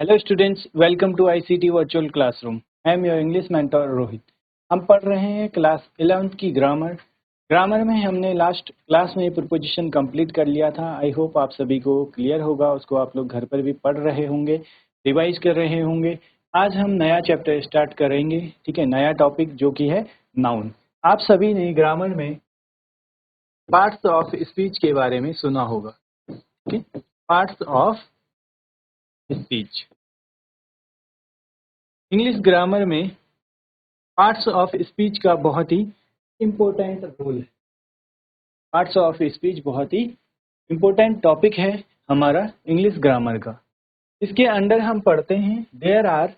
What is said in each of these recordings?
Hello students, welcome to ICT virtual classroom. I am your English mentor Rohit. हम पढ़ रहे हैं क्लास 11th की ग्रामर में हमने लास्ट क्लास में प्रीपोजिशन कंप्लीट कर लिया था। आई होप आप सभी को क्लियर होगा, उसको आप लोग घर पर भी पढ़ रहे होंगे, रिवाइज कर रहे होंगे। आज हम नया चैप्टर स्टार्ट करेंगे, ठीक है, नया टॉपिक जो कि है नाउन। आप सभी ने ग्रामर में पार्ट्स ऑफ स्पीच के बारे में सुना होगा, ठीक है, parts of speech. English grammar में पार्ट्स ऑफ स्पीच का बहुत ही इम्पोर्टेंट रोल है। पार्ट्स ऑफ स्पीच बहुत ही इम्पोर्टेंट टॉपिक है हमारा इंग्लिश ग्रामर का। इसके अंडर हम पढ़ते हैं there are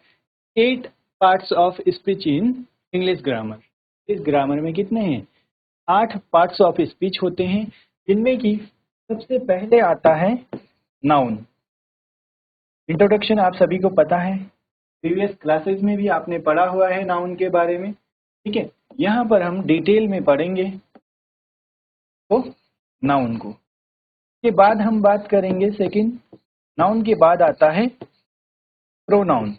8 parts of speech in English grammar. इस ग्रामर में कितने हैं? 8 पार्ट्स ऑफ स्पीच होते हैं, जिनमें की सबसे पहले आता है नाउन। इंट्रोडक्शन आप सभी को पता है, प्रीवियस क्लासेस में भी आपने पढ़ा हुआ है नाउन के बारे में, ठीक है। यहाँ पर हम डिटेल में पढ़ेंगे तो नाउन को। के बाद हम बात करेंगे सेकंड, नाउन के बाद आता है प्रोनाउन,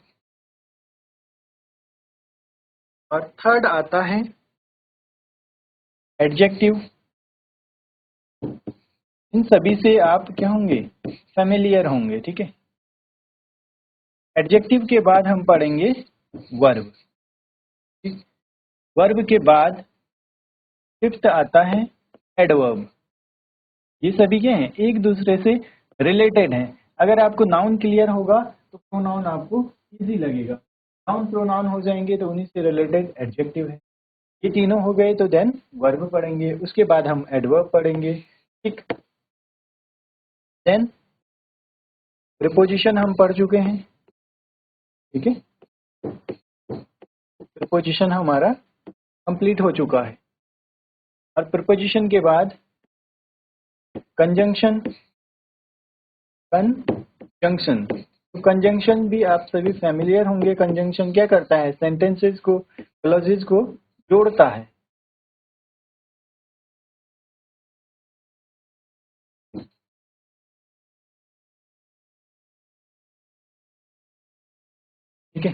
और थर्ड आता है एडजेक्टिव। इन सभी से आप क्या होंगे? फेमिलियर होंगे, ठीक है। एडजेक्टिव के बाद हम पढ़ेंगे वर्ब। वर्ब के बाद फिफ्थ आता है एडवर्ब। ये सभी क्या हैं? एक दूसरे से रिलेटेड हैं। अगर आपको नाउन क्लियर होगा तो प्रोनाउन आपको इजी लगेगा। नाउन प्रोनाउन हो जाएंगे तो उन्हीं से रिलेटेड एडजेक्टिव है। ये तीनों हो गए तो देन वर्ब पढ़ेंगे, उसके बाद हम एडवर्ब पढ़ेंगे, ठीक। देन प्रीपोजिशन हम पढ़ चुके हैं, ठीक है। प्रीपोजिशन हमारा कंप्लीट हो चुका है। और प्रीपोजिशन के बाद कंजंक्शन। कंजंक्शन, तो कंजंक्शन भी आप सभी फैमिलियर होंगे। कंजंक्शन क्या करता है? सेंटेंसेस को, क्लॉजेस को जोड़ता है। ठीक है,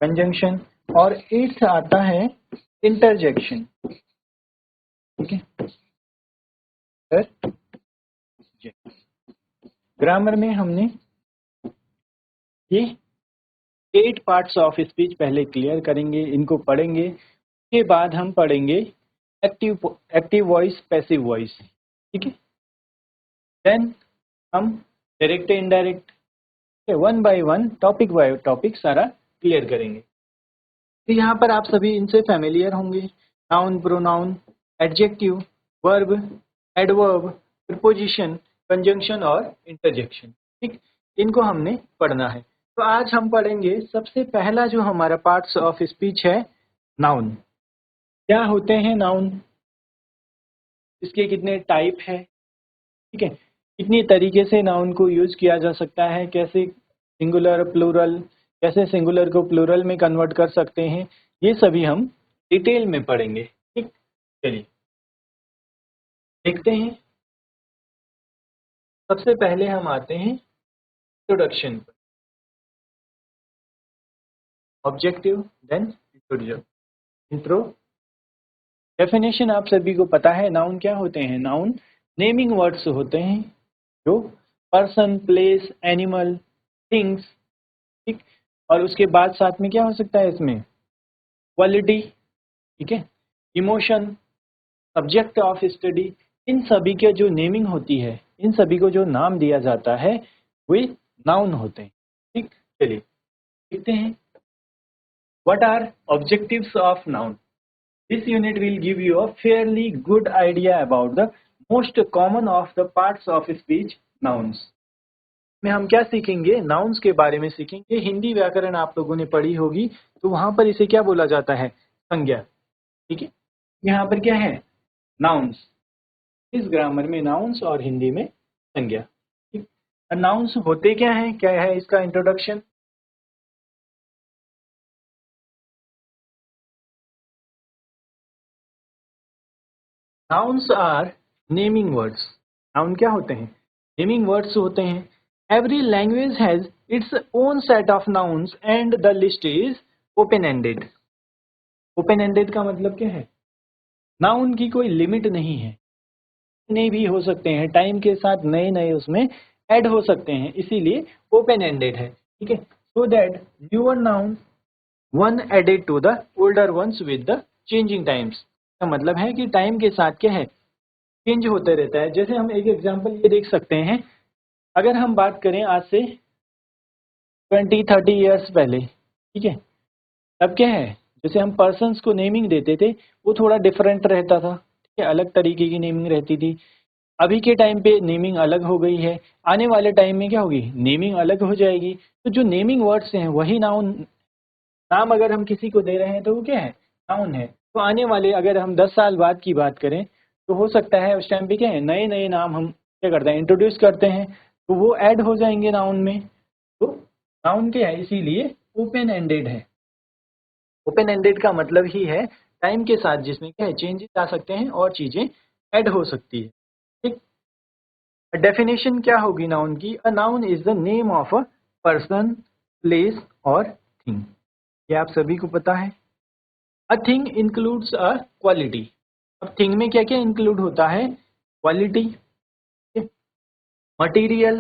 कंजंक्शन। और एट्थ आता है इंटरजेक्शन, ठीक है। ग्रामर में हमने ये 8 पार्ट्स ऑफ स्पीच पहले क्लियर करेंगे, इनको पढ़ेंगे। उसके बाद हम पढ़ेंगे एक्टिव वॉइस, पैसिव वॉइस, ठीक है। देन हम direct indirect, one by one, topic by topic सारा क्लियर करेंगे। तो यहाँ पर आप सभी इनसे फैमिलियर होंगे। Noun, pronoun, adjective, verb, adverb, preposition, conjunction और इंटरजेक्शन, ठीक। इनको हमने पढ़ना है। तो आज हम पढ़ेंगे सबसे पहला जो हमारा पार्ट्स ऑफ स्पीच है, नाउन। क्या होते हैं नाउन? इसके कितने टाइप है, ठीक है। कितनी तरीके से नाउन को यूज किया जा सकता है, कैसे सिंगुलर, प्लूरल, कैसे सिंगुलर को प्लूरल में कन्वर्ट कर सकते हैं, ये सभी हम डिटेल में पढ़ेंगे, ठीक। चलिए देखते हैं। सबसे पहले हम आते हैं इंट्रोडक्शन पर। Objective, then introduction. Intro, definition आप सभी को पता है नाउन क्या होते हैं। नाउन नेमिंग वर्ड्स होते हैं, जो पर्सन, प्लेस, एनिमल, थिंग्स, ठीक। और उसके बाद साथ में क्या हो सकता है इसमें? क्वालिटी, ठीक है, इमोशन, सब्जेक्ट ऑफ स्टडी। इन सभी के जो नेमिंग होती है, इन सभी को जो नाम दिया जाता है, वे नाउन होते हैं, ठीक। चलिए देखते हैं। What are objectives of noun? This unit will give you a fairly good idea about the most common of the parts of speech, nouns. में हम क्या सीखेंगे? नाउन्स के बारे में सीखेंगे। हिंदी व्याकरण आप लोगों ने पढ़ी होगी, तो वहां पर इसे क्या बोला जाता है? संज्ञा, ठीक है। यहाँ पर क्या है? नाउन्स। इस ग्रामर में नाउन्स और हिंदी में संज्ञा, ठीक। नाउन्स होते क्या है, क्या है इसका introduction? Nouns are naming words. Noun क्या होते हैं? नेमिंग वर्ड्स होते हैं। Every language has its own set of nouns and the list is open-ended. Open-ended का मतलब क्या है? नाउन की कोई लिमिट नहीं है, नए भी हो सकते हैं, टाइम के साथ नए नए उसमें ऐड हो सकते हैं, इसीलिए ओपन एंडेड है, ठीक है। So that newer noun one added to the older ones with the changing times. का मतलब है कि टाइम के साथ क्या है, चेंज होते रहता है। जैसे हम एक एग्जांपल ये देख सकते हैं, अगर हम बात करें आज से 20-30 ईयर्स पहले, ठीक है, तब क्या है, जैसे हम पर्सन्स को नेमिंग देते थे वो थोड़ा डिफरेंट रहता था, ठीक है, अलग तरीके की नेमिंग रहती थी। अभी के टाइम पे नेमिंग अलग हो गई है, आने वाले टाइम में क्या होगी, नेमिंग अलग हो जाएगी। तो जो नेमिंग वर्ड्स हैं वही नाउन, नाम अगर हम किसी को दे रहे हैं तो वो क्या है, नाउन है। तो आने वाले अगर हम 10 साल बाद की बात करें तो हो सकता है उस टाइम पे क्या है, नए नए नाम हम क्या करते हैं, इंट्रोड्यूस करते हैं, तो वो ऐड हो जाएंगे नाउन में। तो नाउन क्या है, इसीलिए ओपन एंडेड है। ओपन एंडेड का मतलब ही है टाइम के साथ जिसमें क्या है, चेंजेस आ सकते हैं और चीजें ऐड हो सकती है, ठीक। डेफिनेशन क्या होगी नाउन की, अ noun is the name of a person, place और थिंग। ये आप सभी को पता है। A thing includes a quality. अब थिंग में क्या क्या इंक्लूड होता है, quality, material,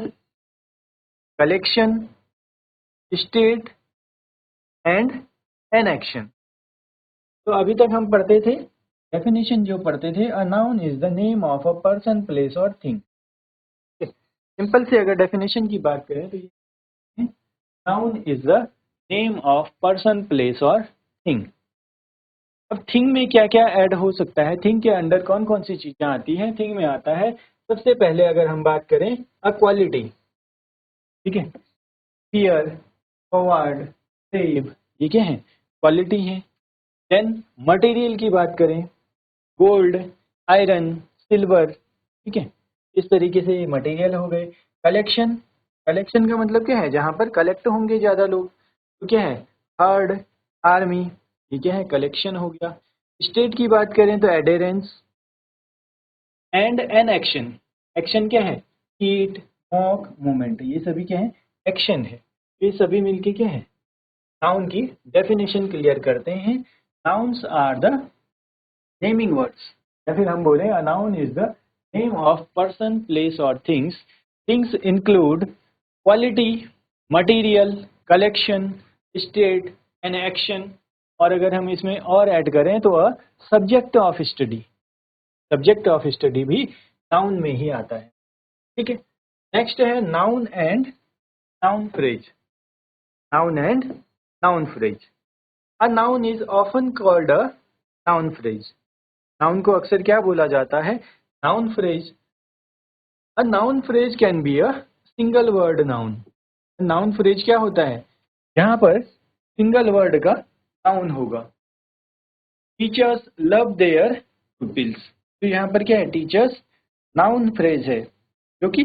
collection, state and an action. तो अभी तक हम पढ़ते थे, डेफिनेशन जो पढ़ते थे, अ noun is the name of a person, place और थिंग। सिंपल से अगर डेफिनेशन की बात करें तो ये, noun is the name of person, place और थिंग। अब थिंग में क्या क्या ऐड हो सकता है, थिंग के अंडर कौन कौन सी चीजें आती हैं, थिंग में आता है सबसे पहले अगर हम बात करें अ क्वालिटी, ठीक है, फियर, फॉरवर्ड, सेव, ये क्या है, क्वालिटी है। देन मटेरियल की बात करें, गोल्ड, आयरन, सिल्वर, ठीक है, इस तरीके से ये मटेरियल हो गए। कलेक्शन, कलेक्शन का मतलब क्या है, जहां पर कलेक्ट होंगे ज्यादा लोग, तो क्या है, हर्ड, आर्मी, ये क्या है, कलेक्शन हो गया। स्टेट की बात करें तो एडेरेंस एंड एन एक्शन। एक्शन क्या है, हीट, वॉक, मूवमेंट, ये सभी क्या है, एक्शन है। ये सभी मिलके क्या है, नाउन की डेफिनेशन क्लियर करते हैं। Nouns are the naming words, या फिर हम बोले a noun is the name of person, place और things. Things include quality, material, collection, state and action. और अगर हम इसमें और ऐड करें तो a subject of study, subject of study भी नाउन में ही आता है, ठीक है। नेक्स्ट है noun and noun phrase. Noun and noun phrase, a noun is often called a noun phrase. Noun को अक्सर क्या बोला जाता है, noun phrase. A noun phrase can be a single word noun. Noun phrase क्या होता है, यहाँ पर सिंगल वर्ड का नाउन होगा। टीचर्स लव देयर पुपिल्स, तो यहाँ पर क्या है, टीचर्स नाउन फ्रेज है जो कि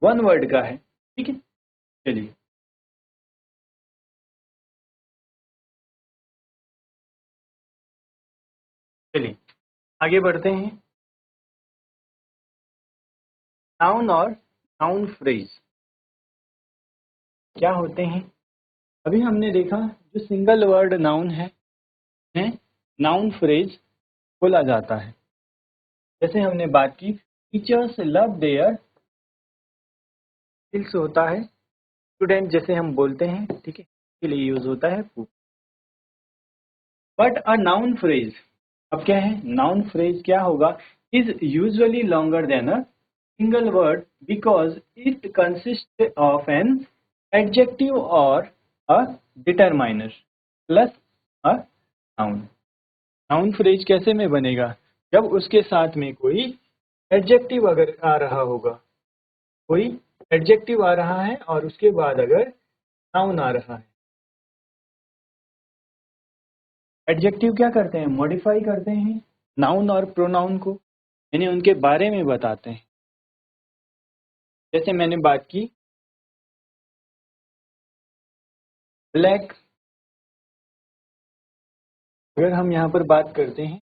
वन वर्ड का है, ठीक है। चलिए चलिए आगे बढ़ते हैं। नाउन और नाउन फ्रेज क्या होते हैं, अभी हमने देखा जो सिंगल वर्ड नाउन है नाउन फ्रेज बोला जाता है। जैसे हमने बात की, टीचर्स लव देयर स्किल्स होता है, स्टूडेंट जैसे हम बोलते हैं, ठीक है, के लिए यूज होता है। बट अ नाउन फ्रेज, अब क्या है, नाउन फ्रेज क्या होगा, is usually longer than a single word because it consist of an adjective और a determiner plus a noun. Noun phrase कैसे में बनेगा, जब उसके साथ में कोई एडजेक्टिव अगर आ रहा होगा, कोई एडजेक्टिव आ रहा है और उसके बाद अगर नाउन आ रहा है। एडजेक्टिव क्या करते हैं, मॉडिफाई करते हैं नाउन और प्रोनाउन को, यानी उनके बारे में बताते हैं। जैसे मैंने बात की ब्लैक, अगर हम यहाँ पर बात करते हैं,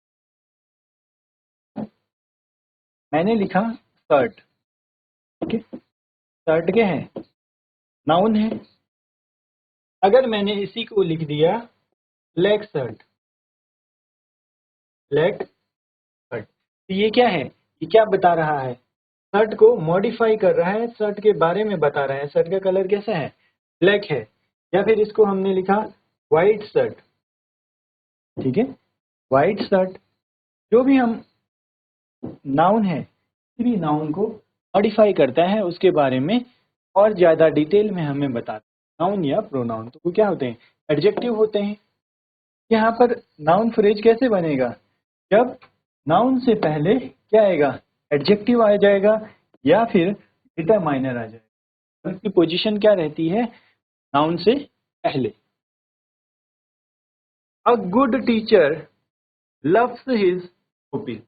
मैंने लिखा शर्ट, ठीक है, शर्ट क्या है, नाउन है। अगर मैंने इसी को लिख दिया ब्लैक शर्ट, ब्लैक शर्ट, तो ये क्या है, ये क्या बता रहा है, शर्ट को मॉडिफाई कर रहा है, शर्ट के बारे में बता रहा है, शर्ट का कलर कैसा है, ब्लैक है। या फिर इसको हमने लिखा व्हाइट शर्ट, ठीक है, व्हाइट शर्ट। जो भी हम नाउन है, किसी भी नाउन को मॉडिफाई करता है उसके बारे में और ज़्यादा डिटेल में हमें बताता है, नाउन या प्रोनाउन। तो वो क्या होते हैं, एडजेक्टिव होते हैं। यहाँ पर नाउन फ्रेज कैसे बनेगा, जब नाउन से पहले क्या आएगा, एडजेक्टिव आ जाएगा या फिर डिटरमाइनर आ जाएगा। उसकी पोजीशन क्या रहती है, नाउन से पहले। A good teacher loves his pupil,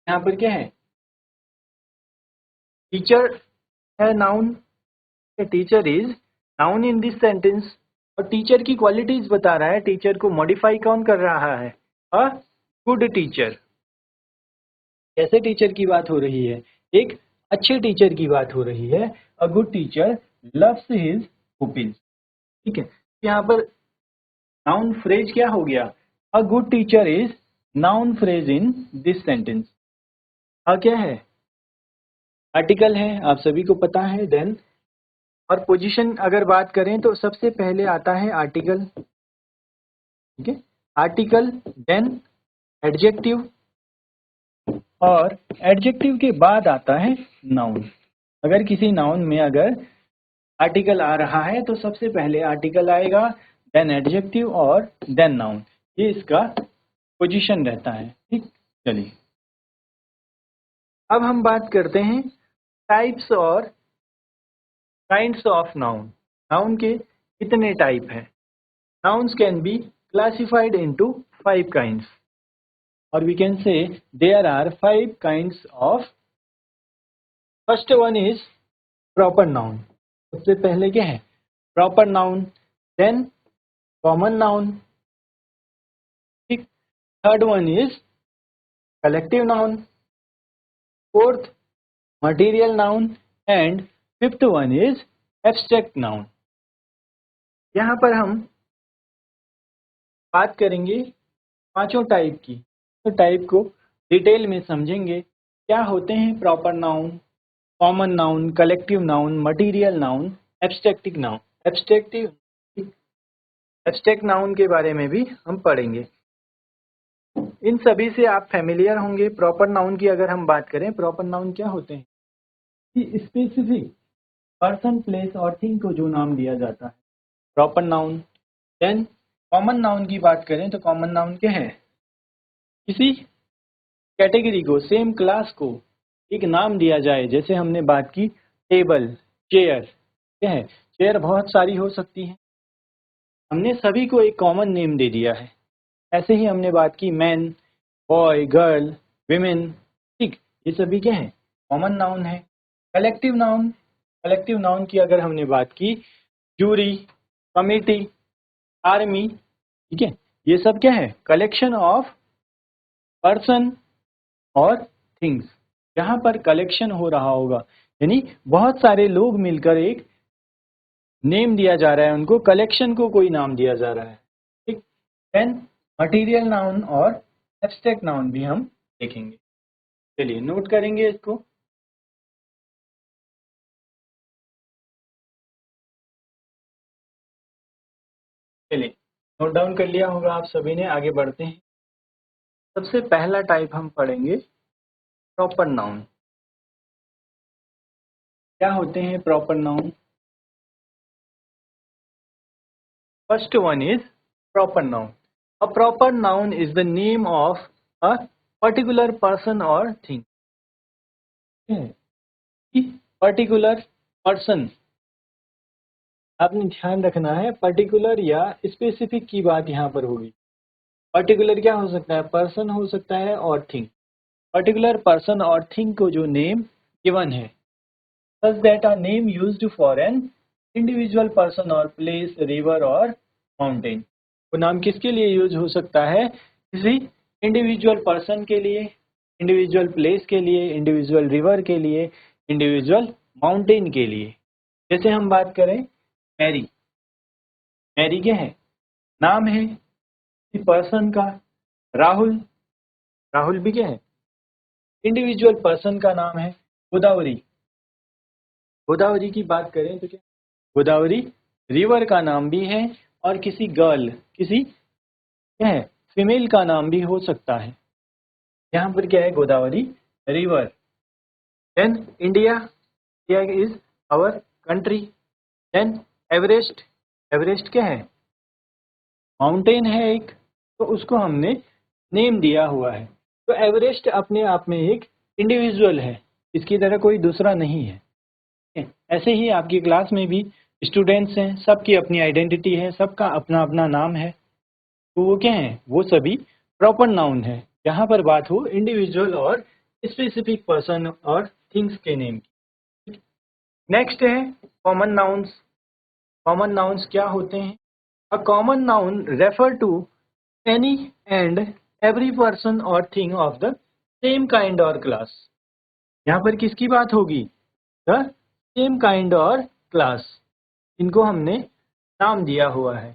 यहाँ पर क्या है, टीचर है noun, teacher is noun in this sentence, और टीचर की क्वालिटीज बता रहा है, टीचर को मॉडिफाई कौन कर रहा है, अ गुड टीचर। कैसे टीचर की बात हो रही है, एक अच्छे टीचर की बात हो रही है। A good teacher loves his pupil, ठीक है। यहाँ पर नाउन फ्रेज क्या हो गया, a good teacher is noun phrase in this sentence. क्या है, आर्टिकल है, आप सभी को पता है। देन और पोजीशन अगर बात करें तो सबसे पहले आता है आर्टिकल, ठीक है, आर्टिकल, देन एडजेक्टिव, और एडजेक्टिव के बाद आता है नाउन। अगर किसी नाउन में अगर आर्टिकल आ रहा है तो सबसे पहले आर्टिकल आएगा, देन एडजेक्टिव और देन नाउन, ये इसका पोजीशन रहता है, ठीक। चलिए अब हम बात करते हैं टाइप्स और काइंड्स ऑफ नाउन। नाउन के कितने टाइप हैं, nouns can be classified into 5 kinds, or we can say there are 5 kinds of, first one is proper noun। सबसे पहले क्या है, proper noun, then common noun, ठीक, third one is collective noun, fourth material noun, and fifth one is abstract noun। यहाँ पर हम बात करेंगे पांचों टाइप की, तो टाइप को डिटेल में समझेंगे, क्या होते हैं proper noun, common noun, collective noun, material noun, abstractive noun. Abstract noun के बारे में भी हम पढ़ेंगे। इन सभी से आप फैमिलियर होंगे। प्रॉपर नाउन की अगर हम बात करें, प्रॉपर नाउन क्या होते हैं, कि स्पेसिफिक पर्सन, प्लेस और थिंग को जो नाम दिया जाता है, proper noun. Then common noun की बात करें तो कॉमन नाउन क्या है, किसी कैटेगरी को, सेम क्लास को एक नाम दिया जाए। जैसे हमने बात की टेबल, चेयर, क्या है, चेयर बहुत सारी हो सकती है, हमने सभी को एक कॉमन नेम दे दिया है। ऐसे ही हमने बात की मैन, बॉय, गर्ल, विमेन, ठीक, ये सभी क्या है, कॉमन नाउन है। कलेक्टिव नाउन, कलेक्टिव नाउन की अगर हमने बात की, जूरी, कमिटी, आर्मी, ठीक है, ये सब क्या है, कलेक्शन ऑफ पर्सन और थिंग्स। जहाँ पर कलेक्शन हो रहा होगा, यानी बहुत सारे लोग मिलकर एक नेम दिया जा रहा है, उनको कलेक्शन को कोई नाम दिया जा रहा है, ठीक। देन मटेरियल नाउन और एब्स्ट्रैक्ट नाउन भी हम देखेंगे। चलिए नोट करेंगे इसको। चलिए नोट डाउन कर लिया होगा आप सभी ने, आगे बढ़ते हैं। सबसे पहला टाइप हम पढ़ेंगे प्रॉपर नाउन। क्या होते हैं proper noun, first one is proper noun. A proper noun is the name of a particular person और थिंग। पर्टिकुलर पर्सन, आपने ध्यान रखना है, पर्टिकुलर या स्पेसिफिक की बात यहाँ पर होगी। पर्टिकुलर क्या हो सकता है, पर्सन हो सकता है और थिंग। पर्टिकुलर पर्सन और थिंग को जो नेम गिवन है, such that a name used for an individual person or place, river or mountain। वो नाम किसके लिए यूज हो सकता है, किसी इंडिविजुअल पर्सन के लिए, इंडिविजुअल प्लेस के लिए, इंडिविजुअल रिवर के लिए, इंडिविजुअल माउंटेन के लिए। जैसे हम बात करें मैरी, मैरी क्या है, नाम है किसी पर्सन का। राहुल, राहुल भी क्या है, इंडिविजुअल पर्सन का नाम है। गोदावरी, गोदावरी की बात करें तो क्या, गोदावरी रिवर का नाम भी है और किसी गर्ल, किसी क्या है, फीमेल का नाम भी हो सकता है। यहाँ पर क्या है, Godavari river. Then India, India is our country. Then Everest, Everest क्या है, माउंटेन है एक, तो उसको हमने नेम दिया हुआ है। तो एवरेस्ट अपने आप में एक इंडिविजुअल है, इसकी तरह कोई दूसरा नहीं है। ऐसे ही आपकी क्लास में भी स्टूडेंट्स हैं, सबकी अपनी आइडेंटिटी है, सबका अपना अपना नाम है, तो वो क्या है, वो सभी प्रॉपर नाउन है, जहाँ पर बात हो इंडिविजुअल और स्पेसिफिक पर्सन और थिंग्स के नेम की। नेक्स्ट है कॉमन नाउन्स। कॉमन नाउन्स क्या होते हैं? A common noun refer to any and every person और thing of the same kind और क्लास। यहाँ पर किसकी बात होगी? द सेम काइंड और क्लास, इनको हमने नाम दिया हुआ है,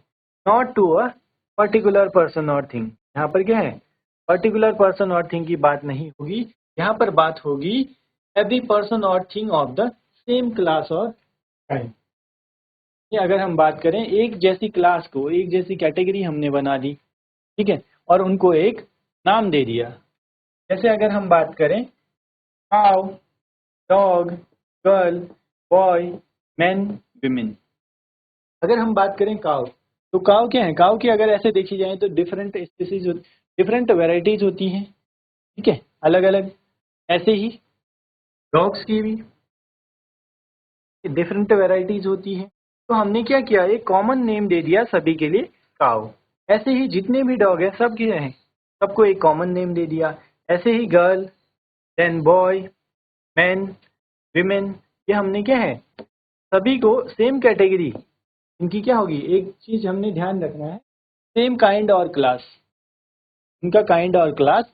not to a particular person और थिंग। यहाँ पर क्या है, पर्टिकुलर पर्सन और थिंग की बात नहीं होगी, यहाँ पर बात होगी एवरी पर्सन और thing of the same class और काइंड। अगर हम बात करें एक जैसी क्लास को, एक जैसी कैटेगरी हमने बना दी, ठीक है, और उनको एक नाम दे दिया। जैसे अगर हम बात करें cow, dog, girl, boy, man, women. अगर हम बात करें काउ, तो काउ क्या है, काउ की अगर ऐसे देखी जाए तो डिफरेंट स्पीसीज, डिफरेंट वेराइटीज होती हैं, ठीक है, अलग अलग। ऐसे ही डॉग्स की भी डिफरेंट वेराइटीज होती है। तो हमने क्या किया, एक कॉमन नेम दे दिया सभी के लिए, काउ। ऐसे ही जितने भी डॉग हैं सब क्या हैं, सबको एक कॉमन नेम दे दिया। ऐसे ही girl, then boy, man, women, ये हमने क्या है, सभी को सेम कैटेगरी, इनकी क्या होगी, एक चीज हमने ध्यान रखना है, सेम काइंड और क्लास, इनका काइंड और क्लास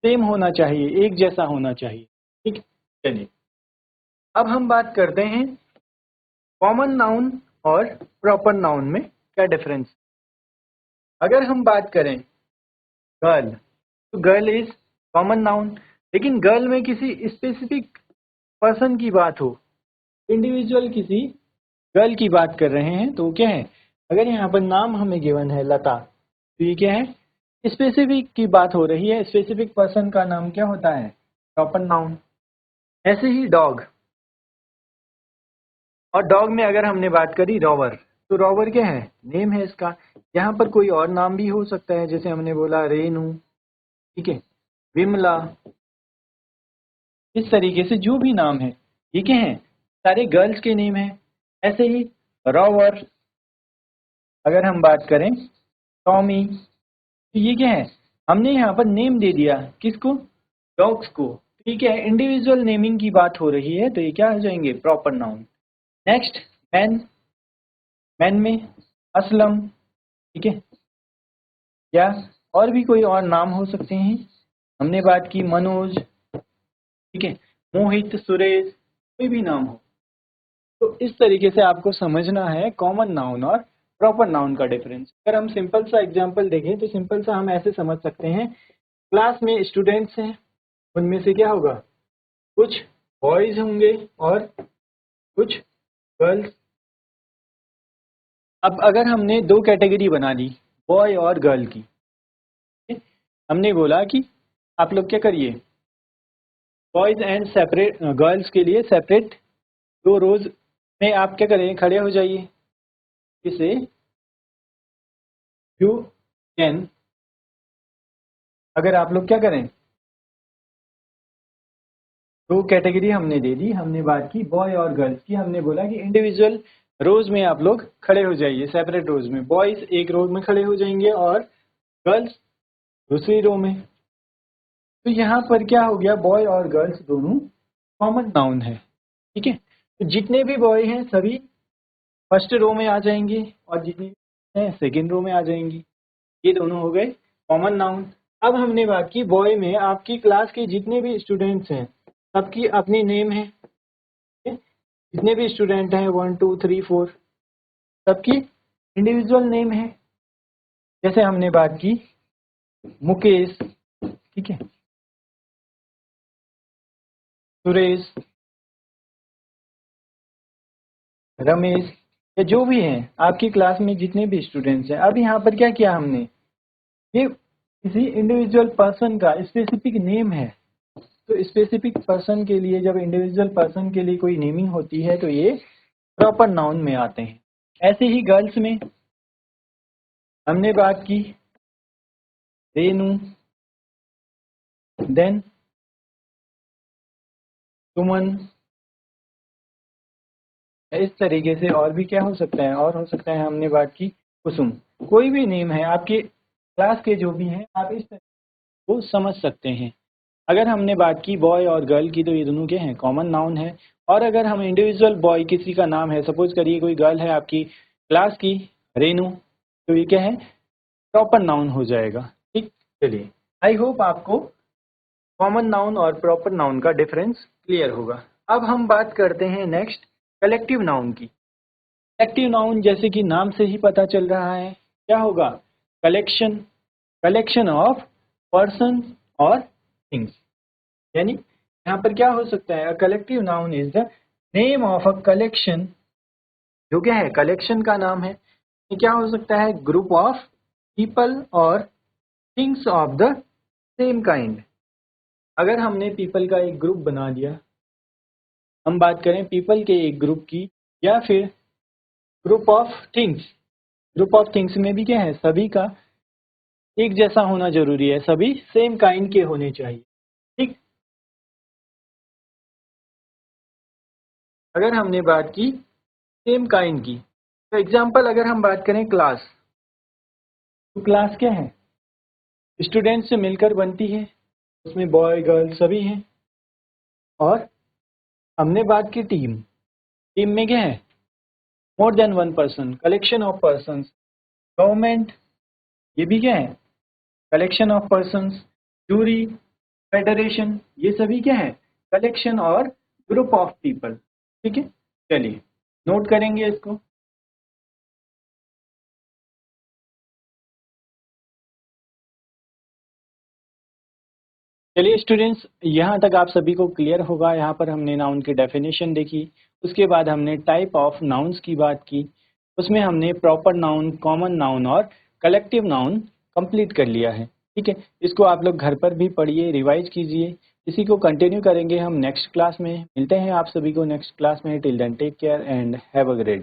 सेम होना चाहिए, एक जैसा होना चाहिए, ठीक। चलिए अब हम बात करते हैं कॉमन नाउन और प्रॉपर नाउन में क्या डिफरेंस। अगर हम बात करें गर्ल, तो गर्ल इज कॉमन नाउन, लेकिन गर्ल में किसी स्पेसिफिक पर्सन की बात हो, इंडिविजुअल किसी गर्ल की बात कर रहे हैं, तो क्या है, अगर यहाँ पर नाम हमें गिवन है लता, तो ये क्या है, स्पेसिफिक की बात हो रही है, स्पेसिफिक पर्सन का नाम क्या होता है, प्रॉपर नाउन। ऐसे ही डॉग, और डॉग में अगर हमने बात करी रॉवर, तो रॉवर क्या है, नेम है इसका। यहाँ पर कोई और नाम भी हो सकता है, जैसे हमने बोला रेनू, ठीक है, विमला, इस तरीके से जो भी नाम है, ये क्या है, सारे गर्ल्स के नेम है। ऐसे ही रॉवर, अगर हम बात करें टॉमी, तो ये क्या है, हमने यहाँ पर नेम दे दिया किसको, डॉग्स को, ठीक है, इंडिविजुअल नेमिंग की बात हो रही है, तो ये क्या हो जाएंगे, proper noun. Next man, man में असलम, ठीक है, या और भी कोई और नाम हो सकते हैं, हमने बात की मनोज, ठीक है, मोहित, सुरेश, कोई भी नाम हो। तो इस तरीके से आपको समझना है कॉमन नाउन और प्रॉपर नाउन का डिफरेंस। अगर हम सिंपल सा एग्जांपल देखें तो सिंपल सा हम ऐसे समझ सकते हैं, क्लास में स्टूडेंट्स हैं, उनमें से क्या होगा, कुछ बॉयज होंगे और कुछ गर्ल्स। अब अगर हमने दो कैटेगरी बना दी, बॉय और गर्ल की, हमने बोला कि आप लोग क्या करिए, बॉयज एंड सेपरेट, गर्ल्स के लिए सेपरेट दो रोज में आप क्या करें, खड़े हो जाइए, इसे यू कैन, अगर आप लोग क्या करें, दो कैटेगरी हमने दे दी, हमने बात की बॉय और गर्ल्स की, हमने बोला कि इंडिविजुअल रोज में आप लोग खड़े हो जाइए, सेपरेट रोज में, बॉयज एक रो में खड़े हो जाएंगे और गर्ल्स दूसरी रो में। तो यहाँ पर क्या हो गया, बॉय और गर्ल्स दोनों कॉमन नाउन है, ठीक है, तो जितने भी बॉय हैं सभी फर्स्ट रो में आ जाएंगे और जितने हैं सेकेंड रो में आ जाएंगी, ये दोनों हो गए कॉमन नाउन। अब हमने बात की बॉय में, आपकी क्लास के जितने भी स्टूडेंट्स हैं सबकी अपनी नेम है, जितने भी स्टूडेंट हैं 1 2 3 4 सबकी इंडिविजुअल नेम है। जैसे हमने बात की मुकेश, ठीक है, सुरेश, रमेश, या जो भी हैं आपकी क्लास में जितने भी स्टूडेंट्स हैं। अब यहाँ पर क्या किया हमने, ये किसी इंडिविजुअल पर्सन का स्पेसिफिक नेम है, तो स्पेसिफिक पर्सन के लिए जब इंडिविजुअल पर्सन के लिए कोई नेमिंग होती है तो ये प्रॉपर नाउन में आते हैं। ऐसे ही गर्ल्स में हमने बात की रेनू, देन सुमन, इस तरीके से और भी क्या हो सकता है, और हो सकता है हमने बात की कुसुम। कोई भी नेम है आपके क्लास के जो भी हैं आप इस तरीके को समझ सकते हैं। अगर हमने बात की बॉय और गर्ल की तो ये दोनों क्या हैं, कॉमन नाउन है। और अगर हम इंडिविजुअल बॉय किसी का नाम है, सपोज करिए कोई गर्ल है आपकी क्लास की रेनू, तो ये क्या है, प्रॉपर नाउन हो जाएगा। ठीक, चलिए आई होप आपको कॉमन नाउन और प्रॉपर नाउन का डिफरेंस क्लियर होगा। अब हम बात करते हैं नेक्स्ट कलेक्टिव नाउन की। कलेक्टिव नाउन जैसे कि नाम से ही पता चल रहा है क्या होगा, कलेक्शन, कलेक्शन ऑफ पर्सन और थिंग्स। यानी यहाँ पर क्या हो सकता है, collective noun is the name of a collection, जो क्या है कलेक्शन का नाम है। ये क्या हो सकता है, ग्रुप ऑफ पीपल और things of the same kind. अगर हमने पीपल का एक ग्रुप बना दिया, हम बात करें पीपल के एक ग्रुप की, या फिर group of things, group of things में भी क्या है, सभी का एक जैसा होना जरूरी है, सभी सेम काइंड के होने चाहिए। ठीक, अगर हमने बात की सेम काइंड की, तो एग्जांपल अगर हम बात करें क्लास, तो क्लास क्या है, स्टूडेंट से मिलकर बनती है, उसमें बॉय गर्ल सभी हैं। और हमने बात की टीम, टीम में क्या है, more than one person, collection of person. Government, ये भी क्या है, collection of persons. Jury, federation, ये सभी क्या है, कलेक्शन और ग्रुप ऑफ पीपल। ठीक है, चलिए नोट करेंगे इसको। चलिए स्टूडेंट्स, यहाँ तक आप सभी को क्लियर होगा। यहाँ पर हमने नाउन की डेफिनेशन देखी, उसके बाद हमने टाइप ऑफ नाउन्स की बात की, उसमें हमने प्रॉपर नाउन, कॉमन नाउन और कलेक्टिव नाउन कंप्लीट कर लिया है। ठीक है, इसको आप लोग घर पर भी पढ़िए, रिवाइज कीजिए। इसी को कंटिन्यू करेंगे हम नेक्स्ट क्लास में। मिलते हैं आप सभी को नेक्स्ट क्लास में। Till then take care and have a great.